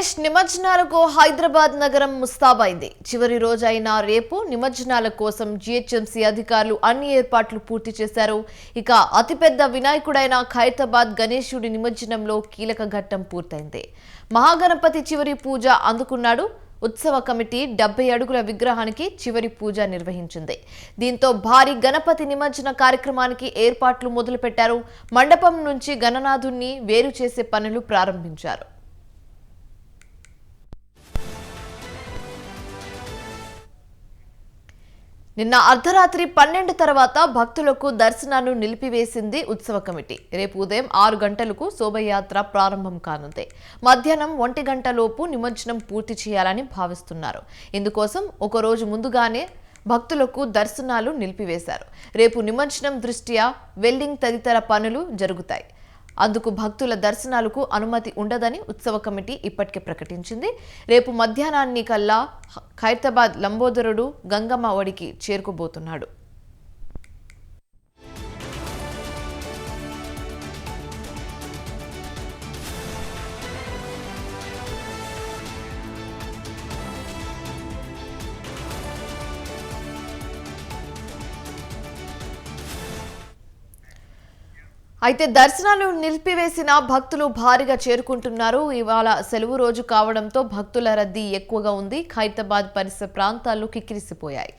గణేష్ నిమజ్జనాలకు హైదరాబాద్ నగరం ముస్తాబైంది. చివరి రోజైన రేపు నిమజ్జనాల కోసం జీహెచ్ఎంసీ అధికారులు అన్ని ఏర్పాట్లు పూర్తి చేశారు. ఇక అతిపెద్ద వినాయకుడైన ఖైరతాబాద్ గణేశుడి నిమజ్జనంలో కీలక ఘట్టం పూర్తయింది. మహాగణపతి చివరి పూజ అందుకున్నాడు. ఉత్సవ కమిటీ 70 అడుగుల విగ్రహానికి చివరి పూజ నిర్వహించింది. దీంతో భారీ గణపతి నిమజ్జన కార్యక్రమానికి ఏర్పాట్లు మొదలుపెట్టారు. మండపం నుంచి గణనాథుణ్ణి వేరు చేసే పనులు ప్రారంభించారు. నిన్న అర్ధరాత్రి 12 తర్వాత భక్తులకు దర్శనాన్ని నిలిపివేసింది ఉత్సవ కమిటీ. రేపు ఉదయం 6 గంటలకు శోభయాత్ర ప్రారంభం కానుంది. మధ్యాహ్నం 1 గంట లోపు నిమజ్జనం పూర్తి చేయాలని భావిస్తున్నారు. ఇందుకోసం ఒక రోజు ముందుగానే భక్తులకు దర్శనాలు నిలిపివేశారు. రేపు నిమజ్జనం దృష్ట్యా వెల్డింగ్ తదితర పనులు జరుగుతాయి. అందుకు భక్తుల దర్శనాలకు అనుమతి ఉండదని ఉత్సవ కమిటీ ఇప్పటికే ప్రకటించింది. రేపు మధ్యాహ్నానికల్లా ఖైరతాబాద్ లంబోదరుడు గంగమ్మ ఒడికి చేరుకోబోతున్నాడు. అయితే దర్శనాలు నిలిపివేసిన భక్తులు భారీగా చేరుకుంటున్నారు. ఇవాళ సెలవు రోజు కావడంతో భక్తుల రద్దీ ఎక్కువగా ఉంది. ఖైరతాబాద్ పరిసర ప్రాంతాల్లో కిక్కిరిసిపోయాయి.